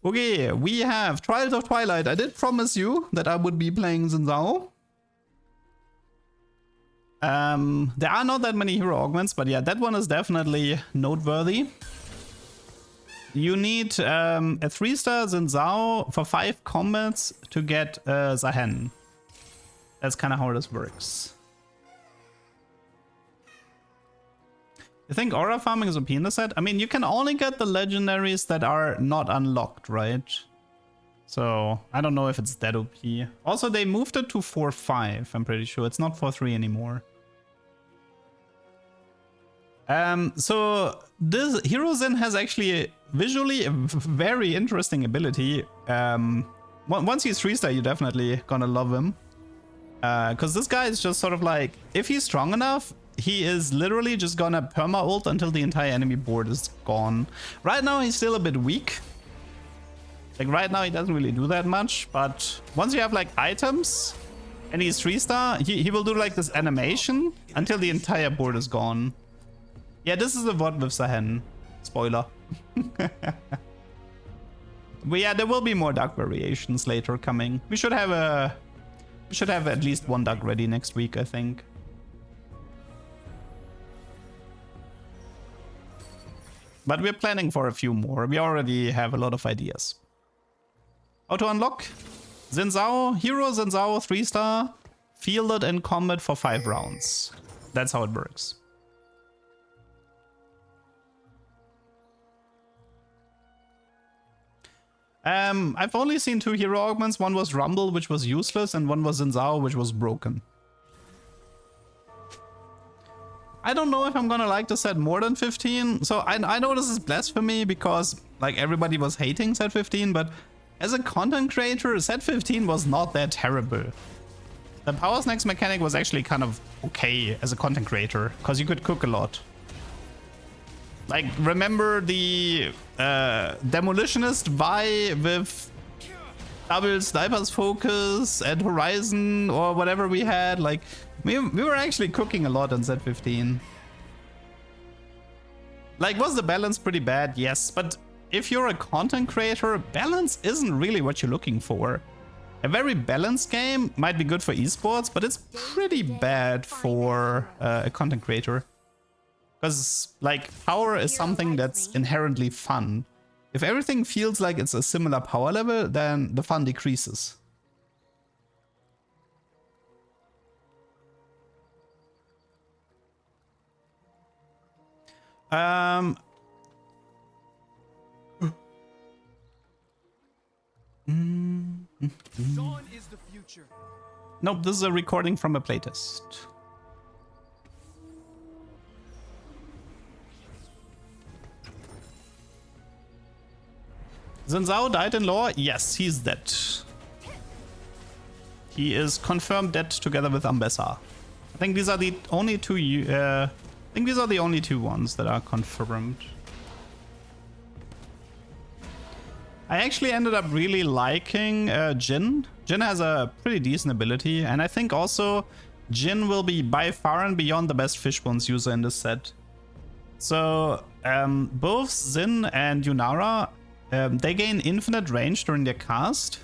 Okay, we have Trials of Twilight. I did promise you that I would be playing Xin Zhao. There are not that many hero augments, but yeah, that one is definitely noteworthy. You need a 3-star Xin Zhao for 5 combats to get Zahen. That's kind of how this works. You think aura farming is OP in the set? I mean, you can only get the legendaries that are not unlocked, right? So I don't know if it's that OP. Also, they moved it to 4-5, I'm pretty sure. It's not 4-3 anymore. So this Hero Xin has actually visually a very interesting ability. Once he's 3-star, you're definitely gonna love him. Because this guy is just sort of like, if he's strong enough, he is literally just gonna perma-ult until the entire enemy board is gone. Right now, he's still a bit weak. Like right now, he doesn't really do that much. But once you have like items and he's 3-star, he will do like this animation until the entire board is gone. Yeah, this is a VOD with Zahen. Spoiler. But yeah, there will be more duck variations later coming. We should have at least one duck ready next week, I think. But we're planning for a few more. We already have a lot of ideas. How to unlock? Xin Zhao, Hero Xin Zhao 3-star, fielded in combat for 5 rounds. That's how it works. I've only seen 2 hero augments. One was Rumble, which was useless, and one was Xin Zhao, which was broken. I don't know if I'm gonna like the set more than 15. So I know this is blasphemy because like everybody was hating set 15, but as a content creator, set 15 was not that terrible. The power snacks mechanic was actually kind of okay as a content creator because you could cook a lot. Like, remember the Demolitionist Vi with double snipers focus and Horizon or whatever we had? Like, we were actually cooking a lot on set 15. Like, was the balance pretty bad? Yes, but if you're a content creator, balance isn't really what you're looking for. A very balanced game might be good for esports, but it's pretty bad for a content creator. Because, like, power is something that's inherently fun. If everything feels like it's a similar power level, then the fun decreases. Dawn is the future. Nope, this is a recording from a playtest. Xin Zhao died in lore? Yes, he's dead. He is confirmed dead together with Ambessa. I think these are the only two. I think these are the only 2 ones that are confirmed. I actually ended up really liking Jin. Jin has a pretty decent ability, and I think also Jin will be by far and beyond the best Fishbones user in this set. So both Xin and Yunara, they gain infinite range during their cast.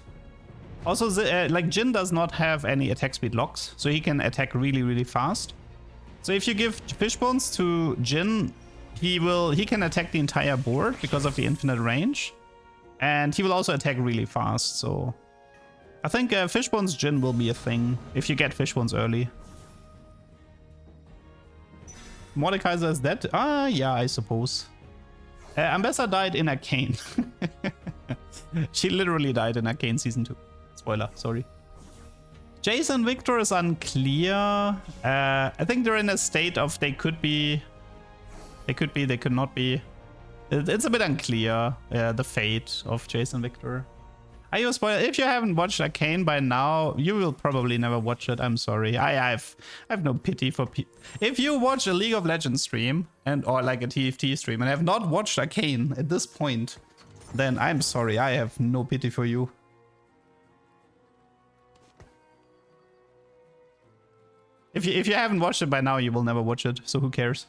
Also, like Jin does not have any attack speed locks, so he can attack really, really fast. So if you give Fishbones to Jin, he can attack the entire board because of the infinite range, and he will also attack really fast. So I think Fishbones Jin will be a thing if you get Fishbones early. Mordekaiser is dead? Ah, yeah, I suppose. Ambessa died in Arcane. She literally died in Arcane Season 2. Spoiler, sorry. Jace and Victor is unclear. I think they're in a state of they could be, they could not be. It's a bit unclear, the fate of Jace and Victor. Are you a spoiler? If you haven't watched Arcane by now, you will probably never watch it. I'm sorry. I have no pity for people. If you watch a League of Legends stream or like a TFT stream and have not watched Arcane at this point, then I'm sorry. I have no pity for you. If you haven't watched it by now, you will never watch it. So who cares?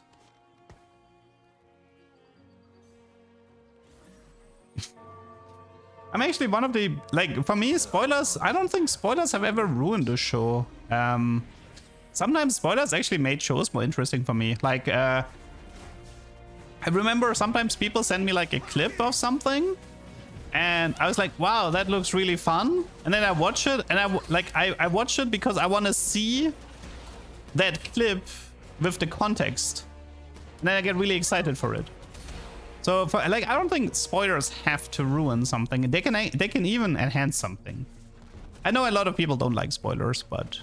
I'm actually one of the, like, for me, spoilers, I don't think spoilers have ever ruined a show. Sometimes spoilers actually made shows more interesting for me. Like, I remember sometimes people send me like a clip of something and I was like, wow, that looks really fun. And then I watch it and I watch it because I want to see that clip with the context. And then I get really excited for it. So, for, like, I don't think spoilers have to ruin something. They can even enhance something. I know a lot of people don't like spoilers, but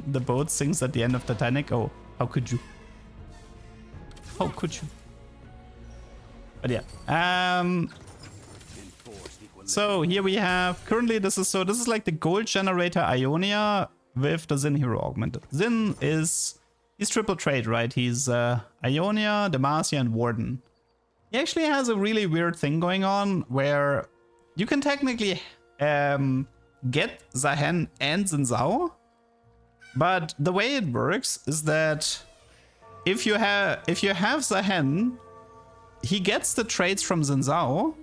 the boat sinks at the end of Titanic. Oh, how could you? How could you? But yeah. So here we have currently this is like the gold generator Ionia with the Zin hero augment. Zin he's triple trade, right? He's Ionia, Demacia, and Warden. He actually has a really weird thing going on where you can technically get Zahen and Xin Zhao, but the way it works is that if you have Zahen, he gets the trades from Xin Zhao,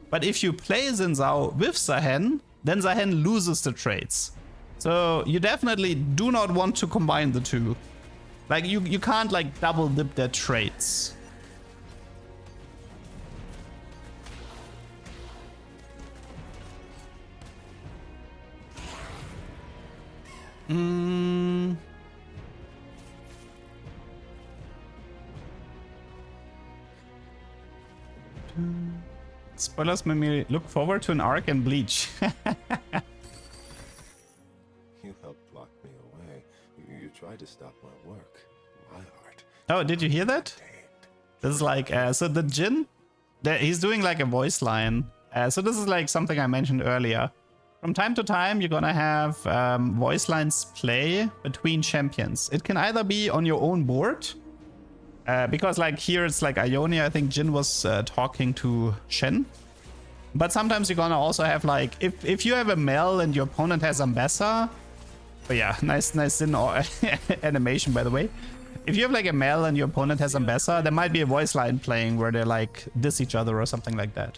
but if you play Xin Zhao with Zahen, then Zahen loses the trades. So you definitely do not want to combine the two. Like, you can't, like, double dip their traits. Spoilers made me look forward to an arc and Bleach. You helped block me away. You tried to stop my work. My heart. Oh, did you hear that? This is like, so the Jin, he's doing like a voice line. So this is like something I mentioned earlier. From time to time, you're gonna have voice lines play between champions. It can either be on your own board, because like here it's like Ionia, I think Jin was talking to Shen. But sometimes you're gonna also have like, if you have a Mel and your opponent has Ambessa. But yeah, nice Zin animation, by the way. If you have like a Mel and your opponent has Ambessa, there might be a voice line playing where they like diss each other or something like that.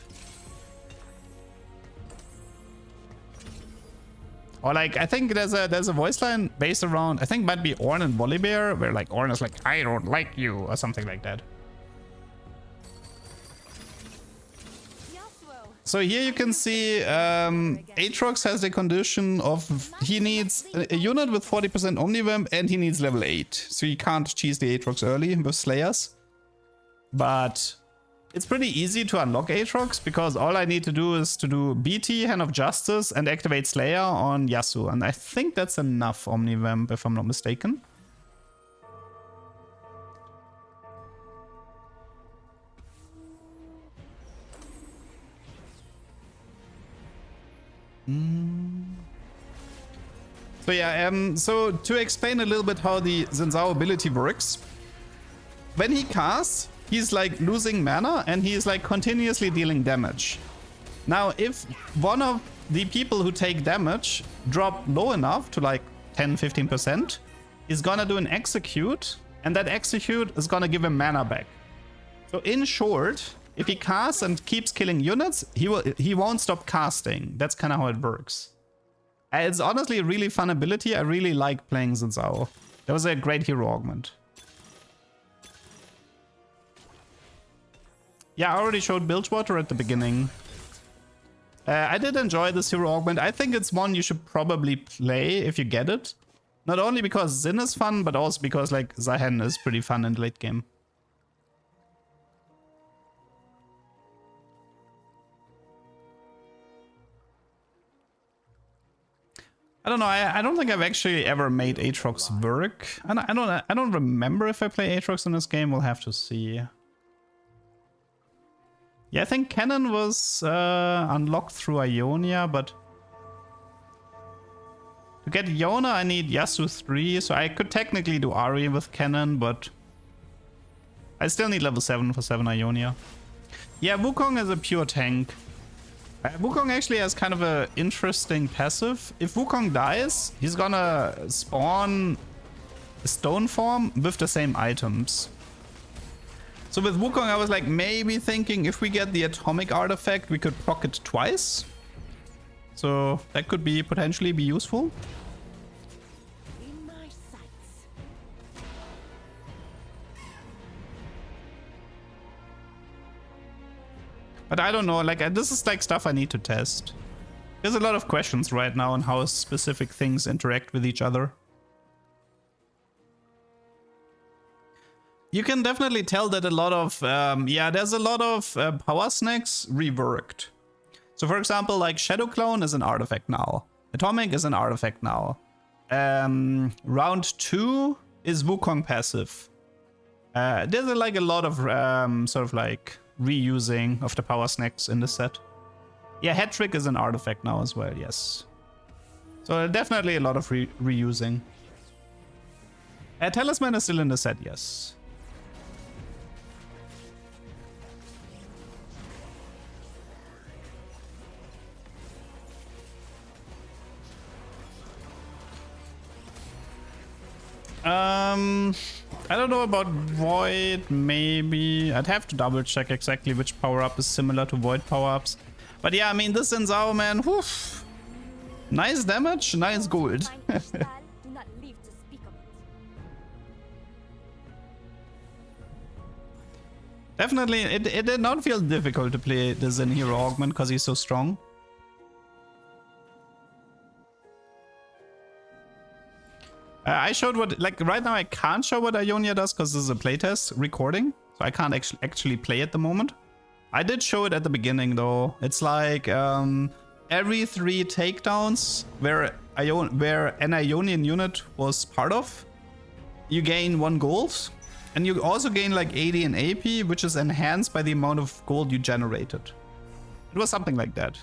Or like, I think there's a voice line based around, I think it might be Ornn and Volibear, where like Ornn is like, I don't like you, or something like that. So here you can see Atrox has the condition of he needs a unit with 40% Omnivamp and he needs level 8. So you can't cheese the Atrox early with Slayers. But it's pretty easy to unlock Atrox because all I need to do is to do BT, Hand of Justice, and activate Slayer on Yasu. And I think that's enough Omnivamp if I'm not mistaken. So yeah, so to explain a little bit how the Xin Zhao ability works, when he casts, he's like losing mana and he's like continuously dealing damage. Now, if one of the people who take damage drop low enough to like 10-15%, he's gonna do an execute, and that execute is gonna give him mana back. So in short, if he casts and keeps killing units, he won't stop casting. That's kind of how it works. It's honestly a really fun ability. I really like playing Xin Zhao. That was a great hero augment. Yeah, I already showed Bilgewater at the beginning. I did enjoy this hero augment. I think it's one you should probably play if you get it. Not only because Xin is fun, but also because like Zahen is pretty fun in the late game. I don't know. I don't think I've actually ever made Atrox work. I don't remember if I play Atrox in this game. We'll have to see. Yeah, I think Cannon was unlocked through Ionia, but to get Iona, I need Yasu 3, so I could technically do Ari with Cannon, but I still need level 7 for 7 Ionia. Yeah, Wukong is a pure tank. Wukong actually has kind of an interesting passive. If Wukong dies, he's gonna spawn a stone form with the same items. So with Wukong, I was like maybe thinking if we get the atomic artifact, we could proc it twice. So that could be potentially be useful. In my sights. But I don't know, like this is like stuff I need to test. There's a lot of questions right now on how specific things interact with each other. You can definitely tell that a lot of, there's a lot of power snacks reworked. So for example, like Shadow Clone is an artifact now. Atomic is an artifact now. Round 2 is Wukong passive. There's like a lot of sort of like reusing of the power snacks in the set. Yeah, Head Trick is an artifact now as well, yes. So definitely a lot of reusing. Talisman is still in the set, yes. I don't know about Void, maybe. I'd have to double check exactly which power-up is similar to Void power-ups. But yeah, I mean, this in Zaahen, man, whew. Nice damage, nice gold. Do not leave to speak of it. Definitely, it did not feel difficult to play the Zen Hero Augment because he's so strong. I showed what, like right now I can't show what Ionia does because this is a playtest recording. So I can't actually play at the moment. I did show it at the beginning though. It's like every 3 takedowns where an Ionian unit was part of, you gain 1 gold. And you also gain like 80 in AP, which is enhanced by the amount of gold you generated. It was something like that.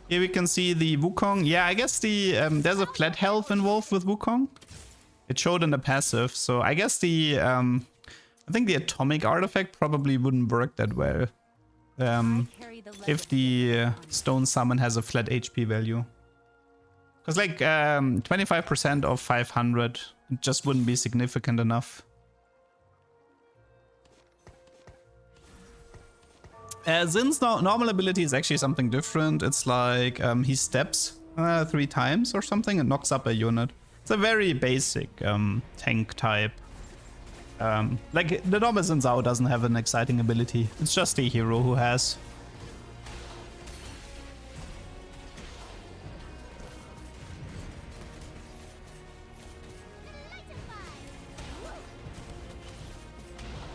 Here we can see the Wukong. Yeah, I guess the there's a flat health involved with Wukong. It showed in the passive, so I guess the I think the atomic artifact probably wouldn't work that well if the stone summon has a flat HP value. Because like 25% of 500 just wouldn't be significant enough. Zin's normal ability is actually something different. It's like he steps 3 times or something and knocks up a unit. It's a very basic tank type. Like the normal Xin Zhao doesn't have an exciting ability. It's just the hero who has.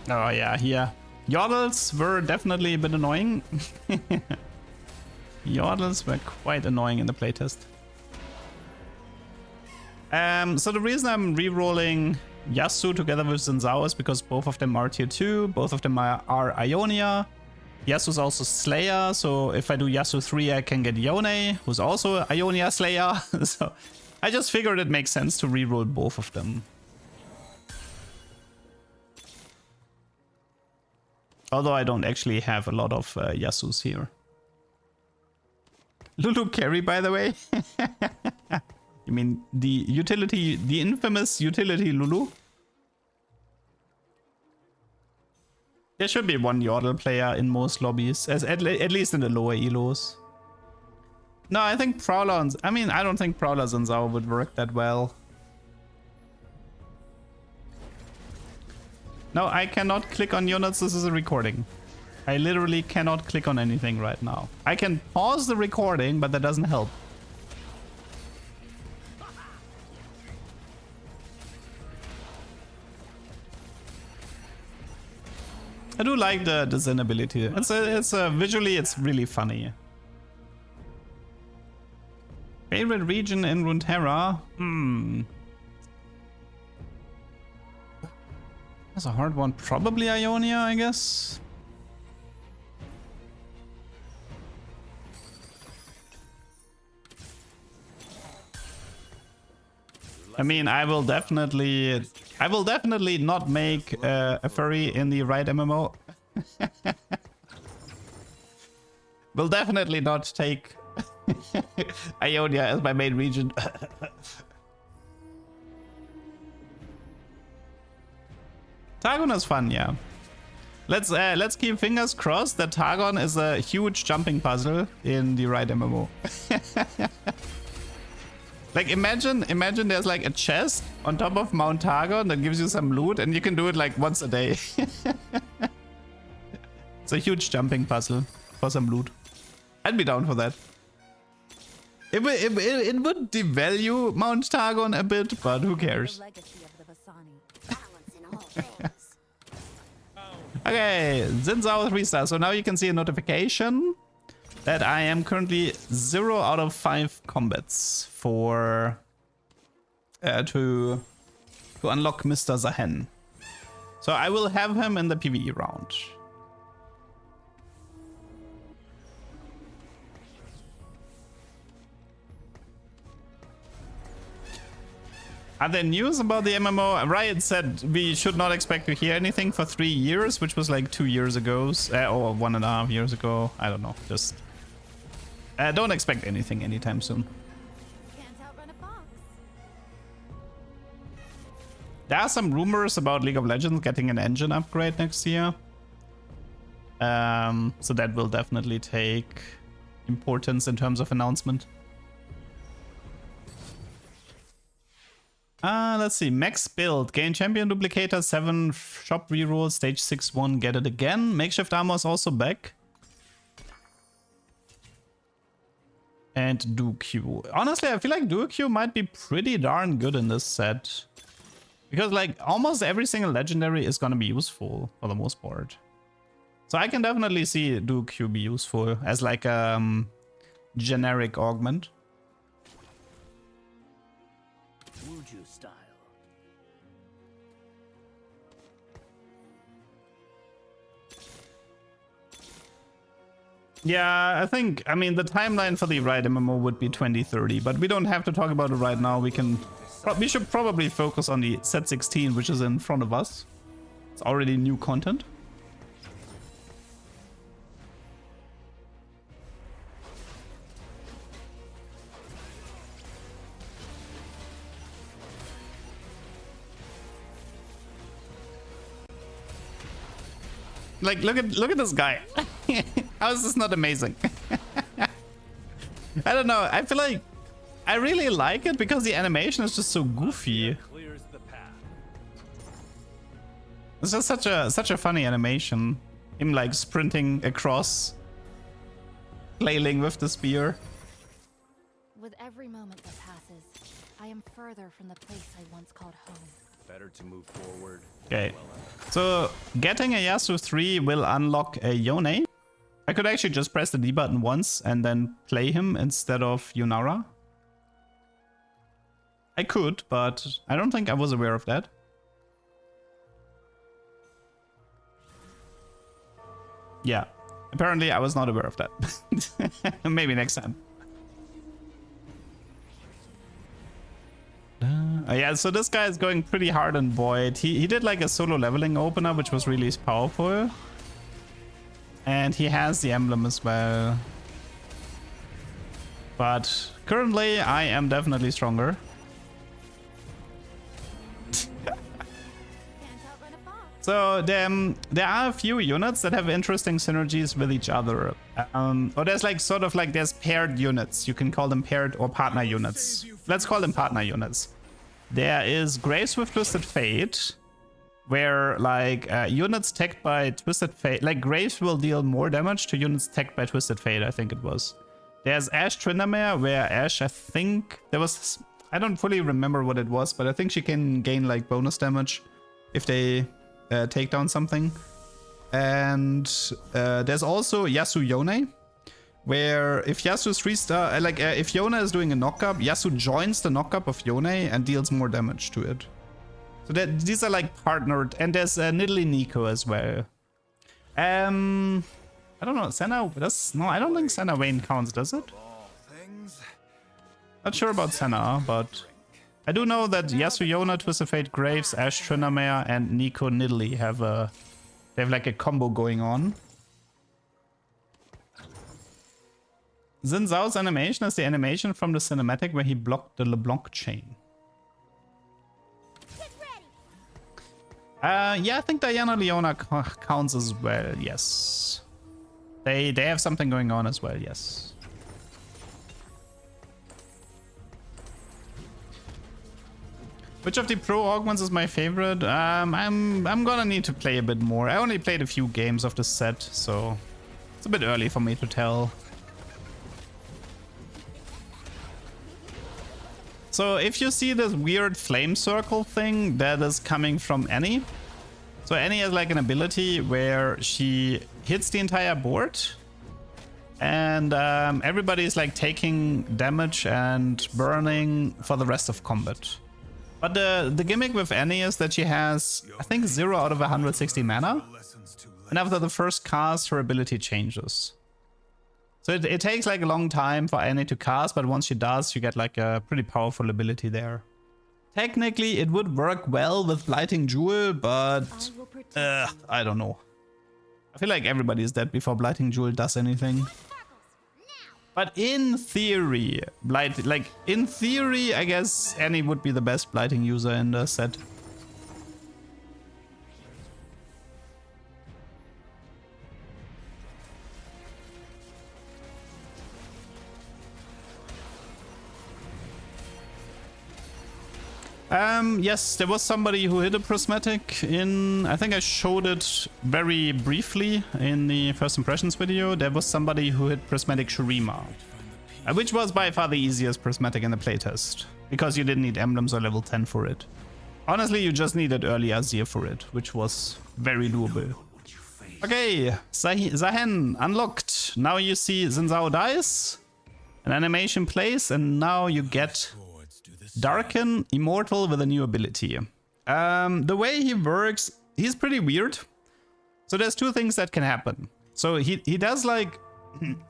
Oh yeah, here. Yordles were definitely a bit annoying. Yordles were quite annoying in the playtest. So the reason I'm re-rolling Yasu together with Xin Zhao is because both of them are tier 2, both of them are Ionia. Yasu's also Slayer, so if I do Yasu 3 I can get Yone, who's also Ionia Slayer. So I just figured it makes sense to re-roll both of them. Although I don't actually have a lot of Yasus here. Lulu carry, by the way. You mean the utility, the infamous utility Lulu? There should be 1 Yordle player in most lobbies, at least in the lower elos. No, I think Prowler, I don't think Prowler and Zao would work that well. No, I cannot click on units. This is a recording. I literally cannot click on anything right now. I can pause the recording, but that doesn't help. I do like the Zen ability. It's visually, it's really funny. Favorite region in Runeterra? That's a hard one. Probably Ionia, I guess. I mean, I will definitely not make a furry in the right MMO. Will definitely not take Ionia as my main region. Targon is fun, yeah. Let's keep fingers crossed that Targon is a huge jumping puzzle in the right MMO. Like imagine there's like a chest on top of Mount Targon that gives you some loot and you can do it like once a day. It's a huge jumping puzzle for some loot. I'd be down for that. It would devalue Mount Targon a bit, but who cares? The legacy of the Vasani. Balance in all things. Okay, Zinzao 3-star. So now you can see a notification that I am currently 0 out of 5 combats for to unlock Mr. Zahen. So I will have him in the PvE round. Are there news about the MMO? Riot said we should not expect to hear anything for 3 years, which was like 2 years ago, or 1.5 years ago. I don't know. Just don't expect anything anytime soon. Can't outrun a fox. There are some rumors about League of Legends getting an engine upgrade next year. So that will definitely take importance in terms of announcement. Let's see. Max build. Gain champion duplicator 7 shop reroll stage 6-1. Get it again. Makeshift armor is also back. And Duo Q. Honestly, I feel like Duo Q might be pretty darn good in this set. Because like almost every single legendary is gonna be useful for the most part. So I can definitely see Duo Q be useful as like a generic augment. Style. Yeah, I mean, the timeline for the right MMO would be 2030, but we don't have to talk about it right now. We should probably focus on the set 16, which is in front of us. It's already new content. Like, look at this guy. How is this not amazing? I don't know. I feel like I really like it because the animation is just so goofy. It's just such a funny animation. Him like sprinting across, flailing with the spear. With every moment that passes, I am further from the place I once called home. Better to move forward. Okay, so getting a Yasu 3 will unlock a Yone. I could actually just press the D button once and then play him instead of Yunara. I could, but I don't think I was aware of that. Yeah, apparently I was not aware of that. Maybe next time. Yeah, so this guy is going pretty hard on Void. He did like a solo leveling opener, which was really powerful. And he has the emblem as well. But currently I am definitely stronger. So there are a few units that have interesting synergies with each other. Or there's like sort of like there's paired units. You can call them paired or partner units. Let's call them partner units. There is Graves with Twisted Fate, where like units tagged by Twisted Fate, like Graves will deal more damage to units tagged by Twisted Fate, I think it was. There's Ashe Tryndamere, where Ashe, I think there was, I don't fully remember what it was, but I think she can gain like bonus damage if they take down something. And there's also Yasu Yone, where if Yasu's 3-star, if Yone is doing a knockup, Yasu joins the knockup of Yone and deals more damage to it. So these are like partnered, and there's Nidalee Nico as well. I don't know, Senna does, no, I don't think Senna Vayne counts, does it? Not sure about Senna, but I do know that Yasu Yone, Twisted Fate, Graves, Ashe Tryndamere, and Nico Nidalee have like a combo going on. Xin Zhao's animation is the animation from the cinematic where he blocked the LeBlanc chain. Yeah, I think Diana Leona counts as well, yes. They have something going on as well, yes. Which of the pro augments is my favorite? I'm gonna need to play a bit more. I only played a few games of the set, so it's a bit early for me to tell. So if you see this weird flame circle thing, that is coming from Annie. So Annie has like an ability where she hits the entire board and everybody is like taking damage and burning for the rest of combat. But the gimmick with Annie is that she has, I think, 0 out of 160 mana. And after the first cast, her ability changes. So it takes like a long time for Annie to cast, but once she does, you get like a pretty powerful ability there. Technically, it would work well with Blighting Jewel, but I don't know. I feel like everybody is dead before Blighting Jewel does anything. But in theory, I guess Annie would be the best Blighting user in the set. Yes, there was somebody who hit a prismatic in, I think I showed it very briefly in the first impressions video. There was somebody who hit prismatic Shurima, which was by far the easiest prismatic in the playtest, because you didn't need emblems or level 10 for it. Honestly, you just needed early Azir for it, which was very doable. Okay, Zahen unlocked. Now you see Xin Zhao dies, an animation plays, and now you get Darkin, immortal with a new ability. The way he works, he's pretty weird. So there's two things that can happen. So he does like,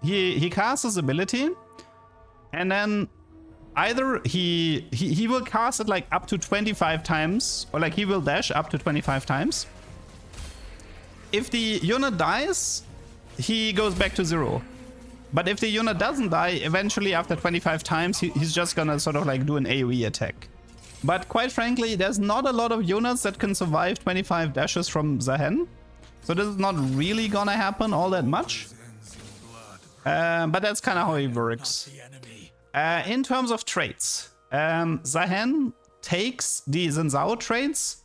he casts his ability, and then either he will cast it like up to 25 times, or like he will dash up to 25 times. If the unit dies, he goes back to 0. But if the unit doesn't die, eventually after 25 times, he's just gonna sort of like do an AoE attack. But quite frankly, there's not a lot of units that can survive 25 dashes from Zahen. So this is not really gonna happen all that much. But that's kind of how he works. In terms of traits, Zahen takes the Xin Zhao traits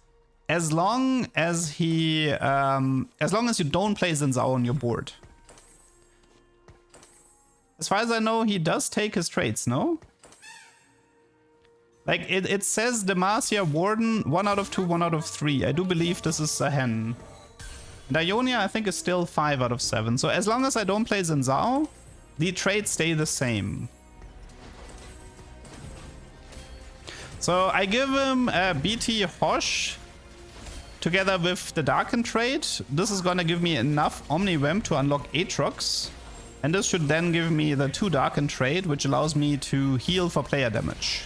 as long as you don't play Xin Zhao on your board. As far as I know, he does take his traits, no? Like, it says Demacia, Warden, 1 out of 2, 1 out of 3. I do believe this is Zahen. And Ionia, I think, is still 5 out of 7. So as long as I don't play Xin Zhao, the traits stay the same. So I give him a BT Hosh together with the Darkin trait. This is gonna give me enough Omnivamp to unlock Atrox. And this should then give me the 2 Darkin trait, which allows me to heal for player damage.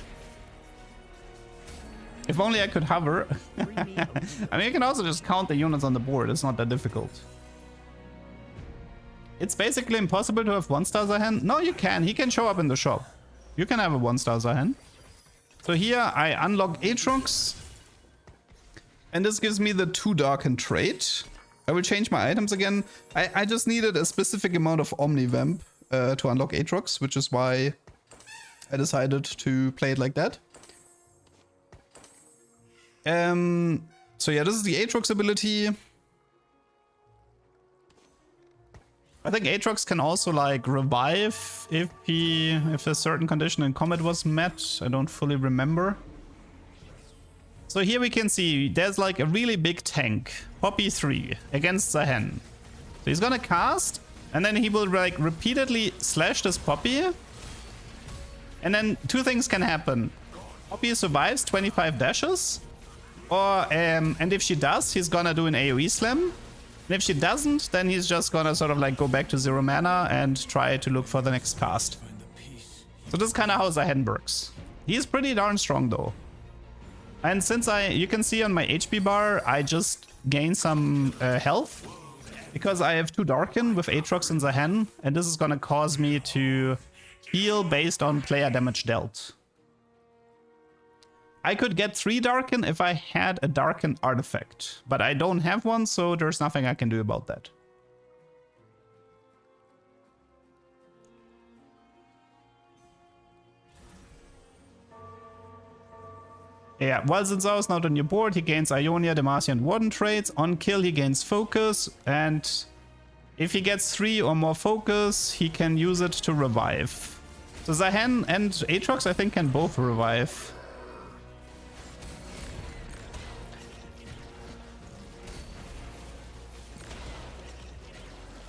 If only I could hover. I mean, you can also just count the units on the board. It's not that difficult. It's basically impossible to have 1-star Zahen. No, you can. He can show up in the shop. You can have a 1-star Zahen. So here I unlock Atrox. And this gives me the 2 Darkin trait. I will change my items again. I just needed a specific amount of Omnivamp to unlock Atrox, which is why I decided to play it like that. So yeah, this is the Atrox ability. I think Atrox can also like revive if a certain condition in combat was met. I don't fully remember. So here we can see there's like a really big tank, Poppy 3, against Zahen. So he's gonna cast, and then he will like repeatedly slash this Poppy. And then 2 things can happen. Poppy survives 25 dashes, or and if she does, he's gonna do an AoE slam. And if she doesn't, then he's just gonna sort of like go back to 0 mana and try to look for the next cast. So this is kind of how Zahen works. He's pretty darn strong though. And since you can see on my HP bar, I just gained some health because I have 2 Darkin with Atrox and Zahen, and this is gonna cause me to heal based on player damage dealt. I could get 3 Darkin if I had a Darkin artifact. But I don't have one, so there's nothing I can do about that. Yeah, while Zinzao is not on your board, he gains Ionia, Demacia, and Warden traits. On kill, he gains focus, and if he gets 3 or more focus, he can use it to revive. So Zahen and Atrox, I think, can both revive.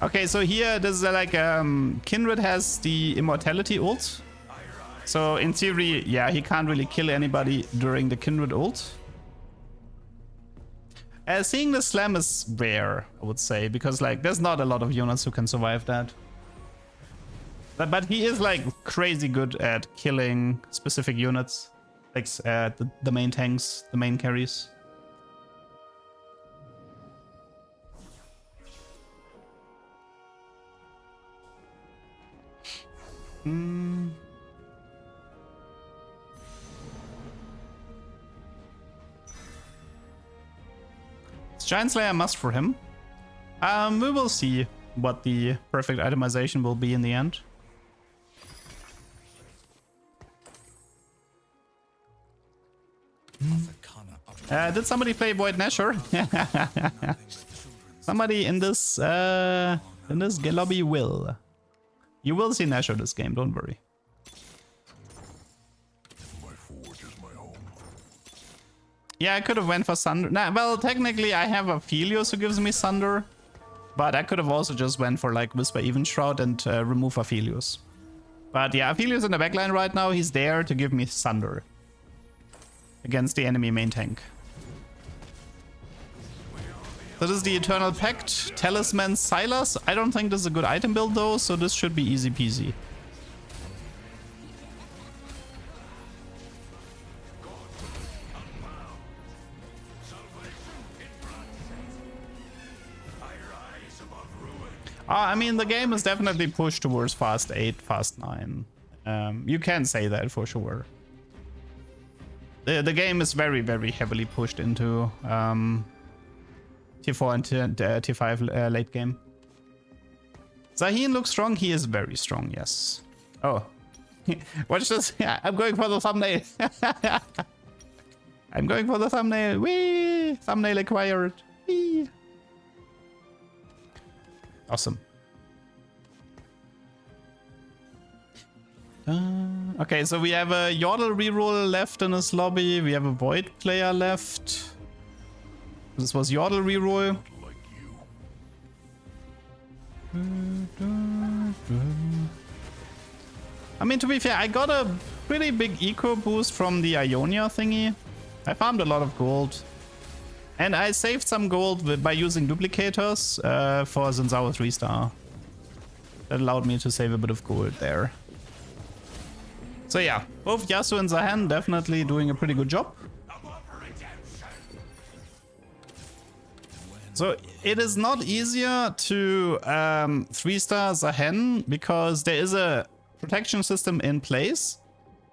Okay, so here, this is like, Kindred has the Immortality ult. So in theory, yeah, he can't really kill anybody during the Kindred ult. Seeing the slam is rare, I would say, because like there's not a lot of units who can survive that. But he is like crazy good at killing specific units, like the main tanks, the main carries. Giant Slayer must for him. We will see what the perfect itemization will be in the end. Did somebody play Void Nasher? Somebody in this lobby will. You will see Nasher this game, don't worry. Yeah, I could have went for Sunder. Nah, well, technically I have a Aphelios who gives me Sunder. But I could have also just went for like Whisper Even Shroud and remove Aphelios. But yeah, Aphelios in the backline right now, he's there to give me Sunder. Against the enemy main tank. So this is the Eternal Pact, Talisman, Silas. I don't think this is a good item build though, so this should be easy peasy. I mean, the game is definitely pushed towards Fast 8, Fast 9. You can say that for sure. The game is very, very heavily pushed into Tier 4 and Tier 5 late game. Zahen looks strong. He is very strong, yes. Oh. Watch this. Yeah, I'm going for the thumbnail. I'm going for the thumbnail. Whee! Thumbnail acquired. Whee! Awesome. Okay, so we have a Yordle reroll left in this lobby. We have a Void player left. This was Yordle reroll. I mean, to be fair, I got a pretty big eco boost from the Ionia thingy. I farmed a lot of gold. And I saved some gold by using duplicators for Zinzao 3-star. That allowed me to save a bit of gold there. So yeah, both Yasu and Zahen definitely doing a pretty good job. So it is not easier to 3-star Zahen because there is a protection system in place.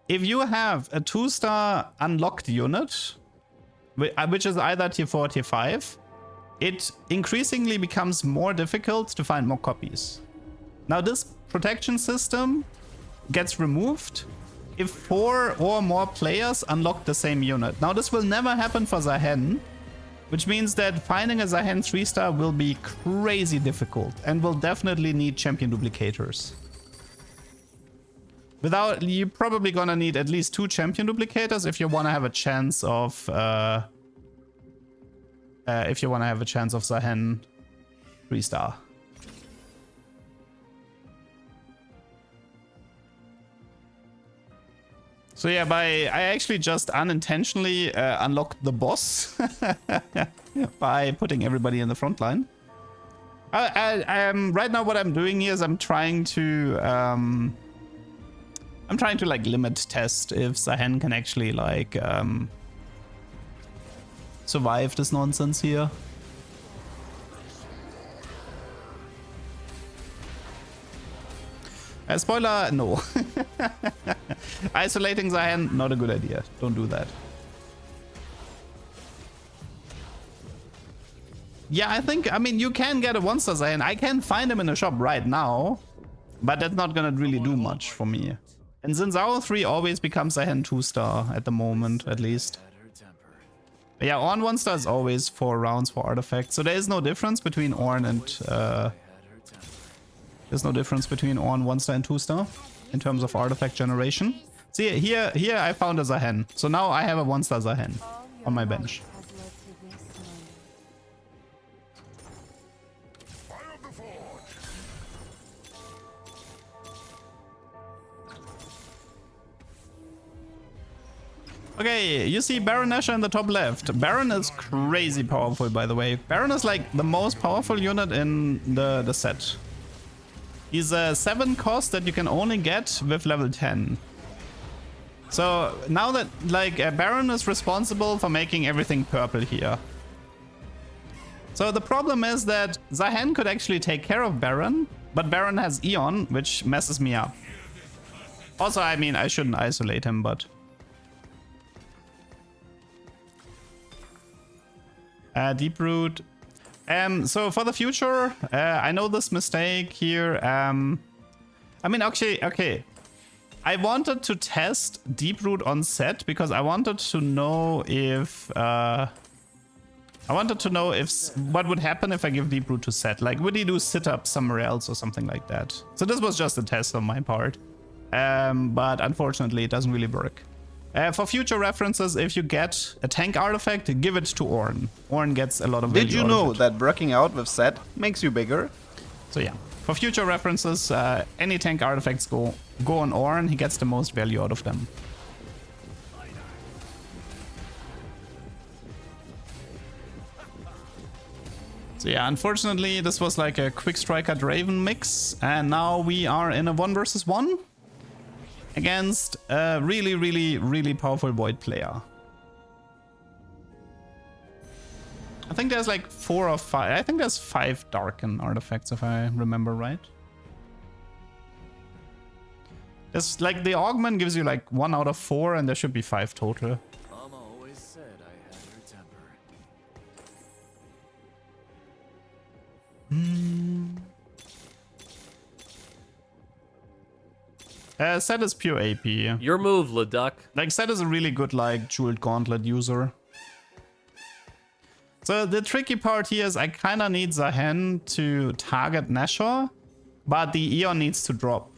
If you have a 2-star unlocked unit, which is either Tier 4 or Tier 5, it increasingly becomes more difficult to find more copies. Now this protection system gets removed if 4 or more players unlock the same unit. Now this will never happen for Zahen, which means that finding a Zahen 3-star will be crazy difficult and will definitely need champion duplicators. You're probably gonna need at least 2 champion duplicators if you wanna have a chance of Zahen 3-star. So yeah, I actually just unintentionally unlocked the boss by putting everybody in the front line. Right now what I'm doing here is I'm trying to like limit test if Zahen can actually like survive this nonsense here. Spoiler, no. Isolating Zahen, not a good idea. Don't do that. Yeah, I think, I mean, you can get a 1-star Zahen. I can find him in a shop right now, but that's not gonna really do much for me. And since our 3 always becomes Zahen 2-star at the moment, at least. But yeah, on 1-star is always 4 rounds for artifacts. So there is no difference between Ornn and... there's no difference between Ornn 1-star and 2-star in terms of artifact generation. See, here I found a Zahen. So now I have a 1-star Zahen on my bench. Okay, you see Baron Nashor in the top left. Baron is crazy powerful, by the way. Baron is like the most powerful unit in the set. He's a 7 cost that you can only get with level 10. So now that like Baron is responsible for making everything purple here. So the problem is that Zahen could actually take care of Baron, but Baron has Eon, which messes me up. Also, I mean, I shouldn't isolate him, but... Deep Root. So for the future, I know this mistake here. I mean, actually, okay. I wanted to test Deep Root on set because I wanted to know if what would happen if I give Deep Root to set. Like, would he do sit-ups somewhere else or something like that? So this was just a test on my part. But unfortunately, it doesn't really work. For future references, if you get a tank artifact, give it to Ornn. Ornn gets a lot of value. Did you know that working out with set makes you bigger? So yeah, for future references, any tank artifacts go on Ornn. He gets the most value out of them. So yeah, unfortunately, this was like a quick striker Draven mix, and now we are in a 1 versus 1. Against a really, really, really powerful Void player. I think there's like 4 or 5. I think there's 5 Darkin artifacts, if I remember right. There's like the Augment gives you like 1 out of 4, and there should be 5 total. Mama always said I had her temper. Set is pure AP. Your move, Leduc. Like, Set is a really good, like, Jeweled Gauntlet user. So the tricky part here is I kind of need Zahen to target Nashor, but the Eon needs to drop.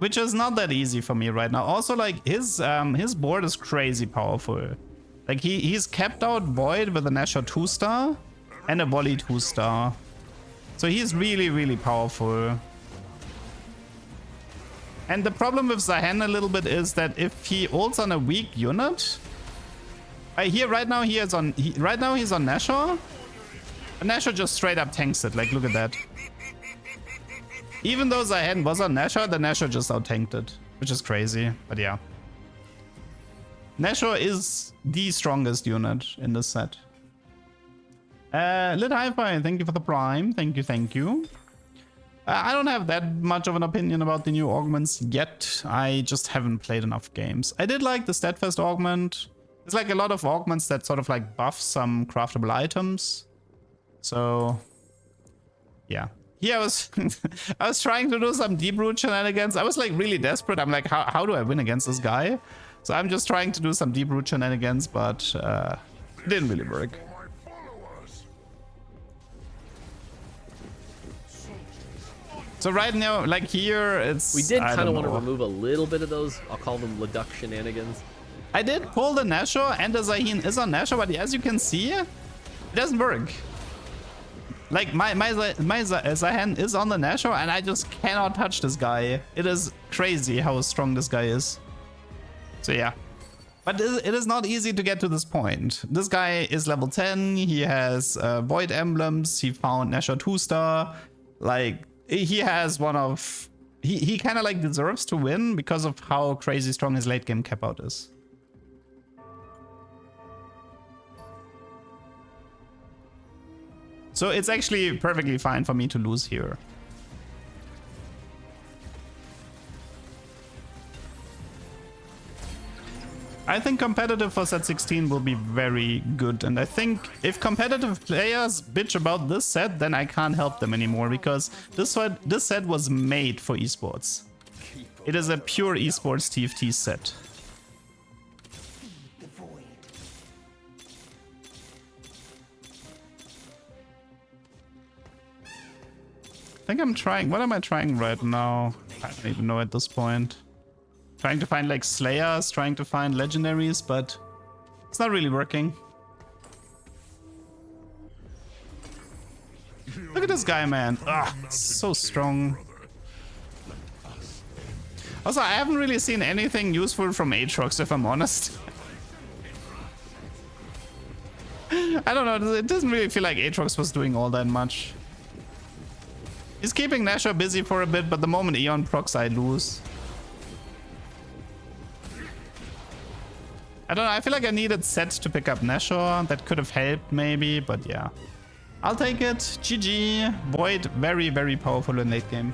Which is not that easy for me right now. Also, like, his board is crazy powerful. Like, he's kept out Void with a Nashor 2-star and a Volley 2-star. So he's really, really powerful. And the problem with Zahen a little bit is that if he ults on a weak unit, here right now he's on Nashor. And Nashor just straight up tanks it. Like, look at that. Even though Zahen was on Nashor, the Nashor just out tanked it, which is crazy. But yeah, Nashor is the strongest unit in this set. Lit Hi-Fi, thank you for the prime. Thank you, thank you. I don't have that much of an opinion about the new augments yet. I just haven't played enough games. I did like the Steadfast augment. It's like a lot of augments that sort of like buff some craftable items. So yeah. Here I was I was trying to do some Deep Root shenanigans. I was like really desperate. I'm like, how do I win against this guy? So I'm just trying to do some Deep Root shenanigans, but it didn't really work. So right now, like here, it's... We did kind of want to remove a little bit of those, I'll call them Leduc shenanigans. I did pull the Nashor, and the Zahen is on Nashor, but as you can see, it doesn't work. Like, my Zahen is on the Nashor, and I just cannot touch this guy. It is crazy how strong this guy is. So yeah. But it is not easy to get to this point. This guy is level 10, he has Void emblems, he found Nashor 2-star, like... He has one of... He kind of like deserves to win because of how crazy strong his late game cap out is. So it's actually perfectly fine for me to lose here. I think competitive for set 16 will be very good, and I think if competitive players bitch about this set, then I can't help them anymore, because this set was made for esports. It is a pure esports TFT set. I think I'm trying. What am I trying right now? I don't even know at this point. Trying to find like Slayers, trying to find legendaries, but it's not really working. Look at this guy, man. Ah, so strong. Also, I haven't really seen anything useful from Atrox, if I'm honest. I don't know. It doesn't really feel like Atrox was doing all that much. He's keeping Nashor busy for a bit, but the moment Eon procs, I lose. I don't know, I feel like I needed Set to pick up Nashor. That could have helped maybe, but yeah. I'll take it. GG. Void, very, very powerful in late game.